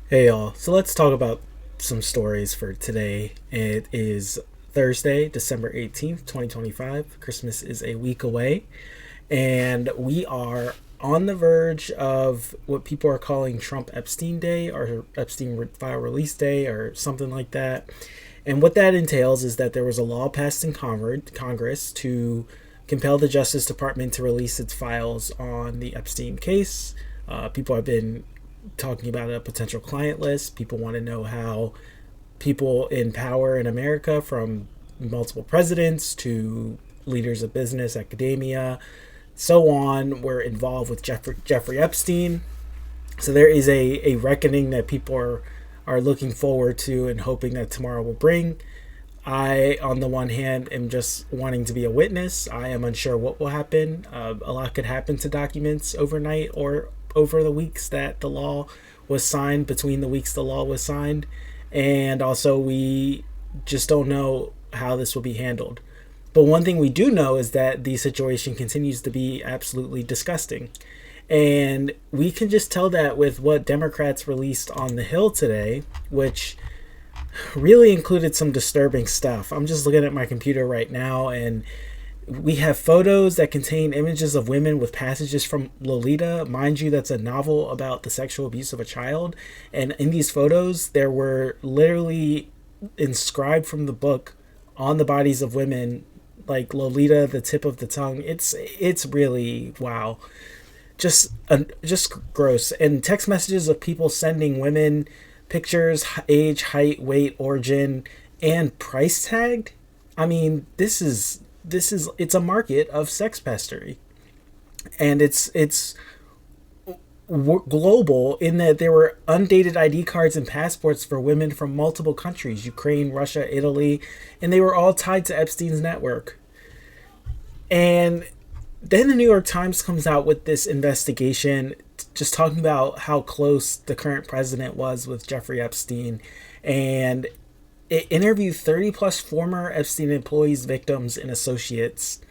Hey y'all, so let's talk about some stories for today. It is Thursday, December 18th, 2025. Christmas is a week away, and we are on the verge of what people are calling Trump Epstein Day or Epstein file release day or something like that. And what that entails is that there was a law passed in Congress to compel the Justice Department to release its files on the Epstein case. People have been talking about a potential client list. People want to know how people in power in America, from multiple presidents to leaders of business, academia, so on, were involved with Jeffrey Epstein. So there is a reckoning that people are looking forward to and hoping that tomorrow will bring. I, on the one hand, am just wanting to be a witness. I am unsure what will happen. A lot could happen to documents overnight or over the weeks that the law was signed, between the weeks the law was signed. And also, we just don't know how this will be handled. But one thing we do know is that the situation continues to be absolutely disgusting. And we can just tell that with what Democrats released on the Hill today, which really included some disturbing stuff. I'm just looking at my computer right now, and we have photos that contain images of women with passages from Lolita. Mind you, that's a novel about the sexual abuse of a child. And in these photos, there were literally inscribed from the book on the bodies of women, like Lolita, the tip of the tongue. It's really wow, just gross. And text messages of people sending women pictures, age, height, weight, origin, and price tagged. I mean, this is it's a market of sex pestery, and it's global in that there were undated ID cards and passports for women from multiple countries: Ukraine, Russia, Italy, and they were all tied to Epstein's network. And then the New York Times comes out with this investigation just talking about how close the current president was with Jeffrey Epstein, and it interviewed 30 plus former Epstein employees, victims, and associates.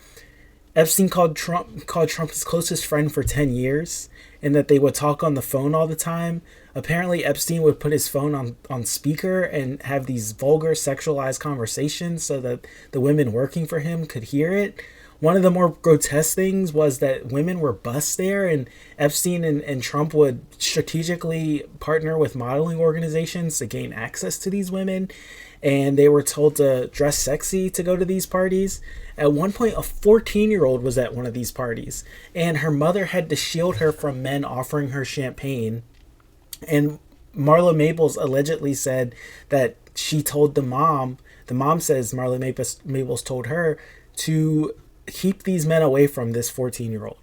Epstein called Trump his closest friend for 10 years, and that they would talk on the phone all the time. Apparently, Epstein would put his phone on speaker and have these vulgar, sexualized conversations so that the women working for him could hear it. One of the more grotesque things was that women were bussed there, and Epstein and Trump would strategically partner with modeling organizations to gain access to these women. And they were told to dress sexy to go to these parties. At one point, a 14-year-old was at one of these parties, and her mother had to shield her from men offering her champagne. And Marla Maples allegedly said that she told the mom says Maples told her to keep these men away from this 14-year-old.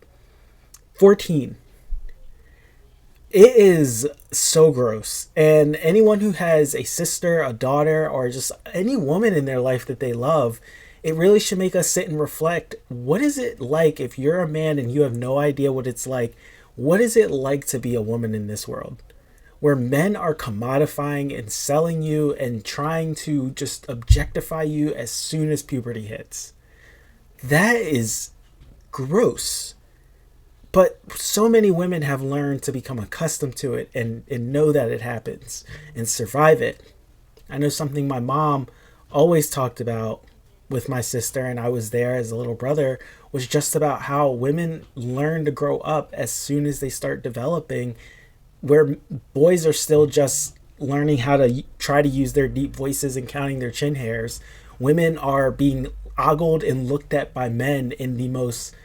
14. It is so gross. And anyone who has a sister, a daughter, or just any woman in their life that they love, it really should make us sit and reflect. What is it like if you're a man and you have no idea what it's like? What is it like to be a woman in this world, where men are commodifying and selling you and trying to just objectify you as soon as puberty hits? That is gross. But so many women have learned to become accustomed to it and know that it happens and survive it. I know something my mom always talked about with my sister, and I was there as a little brother, was just about how women learn to grow up as soon as they start developing, where boys are still just learning how to try to use their deep voices and counting their chin hairs. Women are being ogled and looked at by men in the most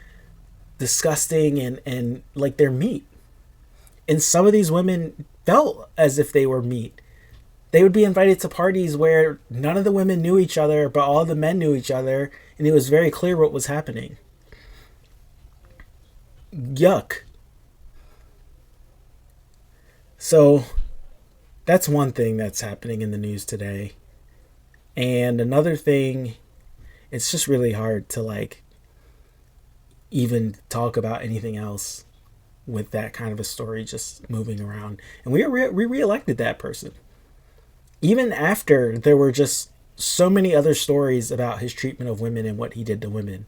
disgusting and like they're meat. And some of these women felt as if they were meat. They would be invited to parties where none of the women knew each other, but all the men knew each other, and it was very clear what was happening. Yuck. So that's one thing that's happening in the news today. And another thing, it's just really hard to like even talk about anything else with that kind of a story just moving around. And we re-elected that person even after there were just so many other stories about his treatment of women and what he did to women.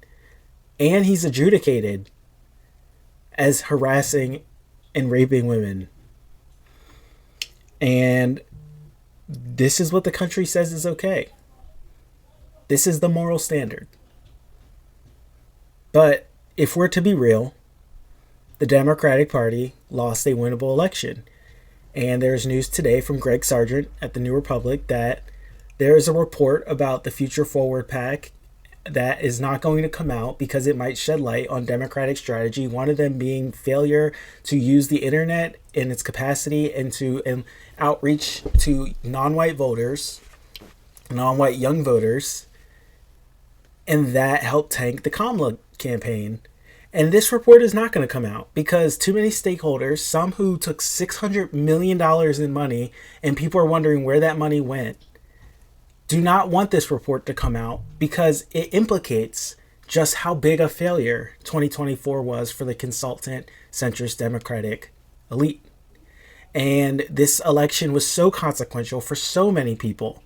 And he's adjudicated as harassing and raping women. And this is what the country says is okay. This is the moral standard. But if we're to be real, the Democratic Party lost a winnable election. And there's news today from Greg Sargent at the New Republic that there is a report about the Future Forward PAC that is not going to come out because it might shed light on Democratic strategy. One of them being failure to use the internet in its capacity and to outreach to non-white voters, non-white young voters, and that helped tank the Kamala campaign. And this report is not going to come out because too many stakeholders, some who took $600 million in money, and people are wondering where that money went, do not want this report to come out because it implicates just how big a failure 2024 was for the consultant centrist Democratic elite. And this election was so consequential for so many people.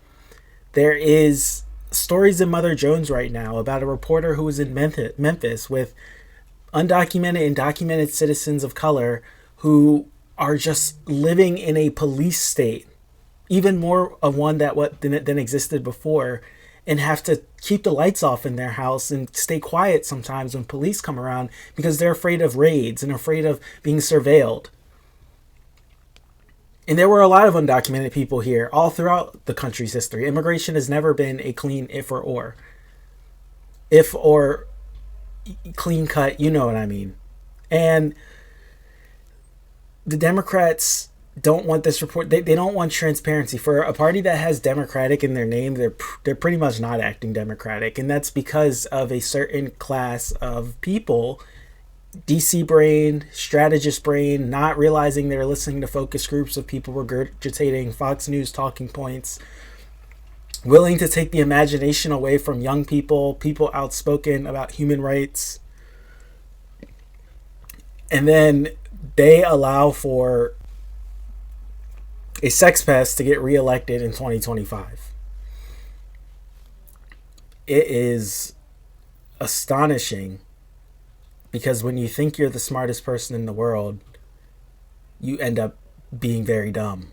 There is stories in Mother Jones right now about a reporter who was in Memphis with undocumented and documented citizens of color who are just living in a police state, even more of one than existed before, and have to keep the lights off in their house and stay quiet sometimes when police come around because they're afraid of raids and afraid of being surveilled. And there were a lot of undocumented people here all throughout the country's history. Immigration has never been a clean if or clean cut, you know what I mean. And the Democrats don't want this report. They don't want transparency. For a party that has Democratic in their name, they're pretty much not acting Democratic. And that's because of a certain class of people, DC brain, strategist brain, not realizing they're listening to focus groups of people regurgitating Fox News talking points, willing to take the imagination away from young people outspoken about human rights. And then they allow for a sex pest to get reelected in 2025. It is astonishing because when you think you're the smartest person in the world, you end up being very dumb.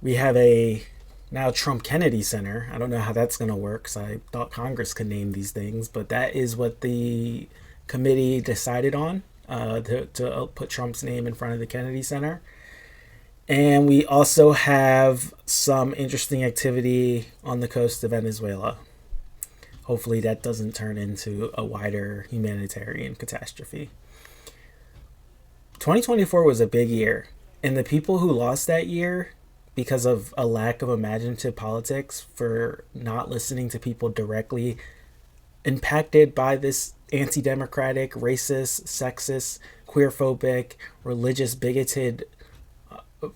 We have a now Trump Kennedy Center. I don't know how that's going to work because I thought Congress could name these things, but that is what the committee decided on, to put Trump's name in front of the Kennedy Center. And we also have some interesting activity on the coast of Venezuela. Hopefully that doesn't turn into a wider humanitarian catastrophe. 2024 was a big year, and the people who lost that year because of a lack of imaginative politics, for not listening to people directly impacted by this anti-democratic, racist, sexist, queerphobic, religious, bigoted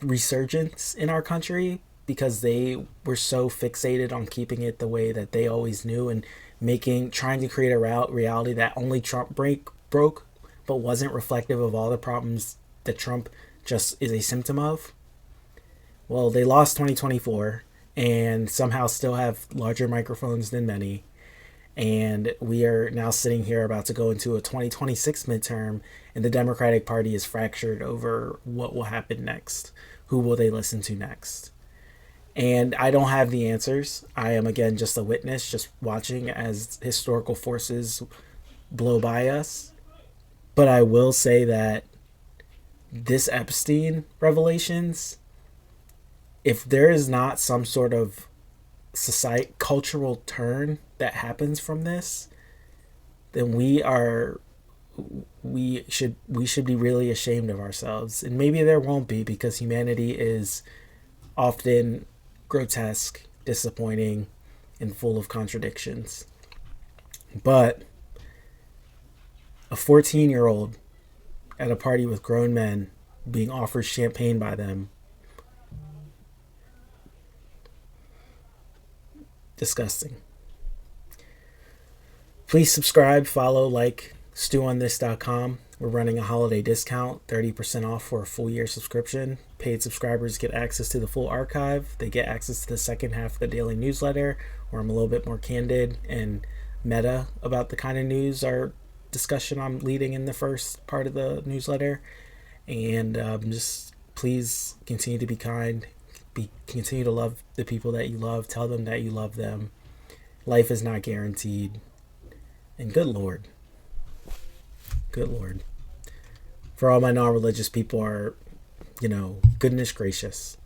resurgence in our country, because they were so fixated on keeping it the way that they always knew and trying to create a reality that only Trump broke, but wasn't reflective of all the problems that Trump just is a symptom of. Well, they lost 2024 and somehow still have larger microphones than many. And we are now sitting here about to go into a 2026 midterm, and the Democratic Party is fractured over what will happen next. Who will they listen to next? And I don't have the answers. I am, again, just a witness, just watching as historical forces blow by us. But I will say that this Epstein revelations, if there is not some sort of cultural turn that happens from this, then we should be really ashamed of ourselves. And maybe there won't be, because humanity is often grotesque, disappointing, and full of contradictions. But a 14-year-old at a party with grown men being offered champagne by them, disgusting. Please subscribe, follow, like stewonthis.com. We're running a holiday discount, 30% off for a full year subscription. Paid subscribers get access to the full archive. They get access to the second half of the daily newsletter, where I'm a little bit more candid and meta about the kind of news or discussion I'm leading in the first part of the newsletter. And just please continue to be kind. Continue to love the people that you love. Tell them that you love them. Life is not guaranteed. And good Lord. Good Lord. For all my non religious people are, goodness gracious.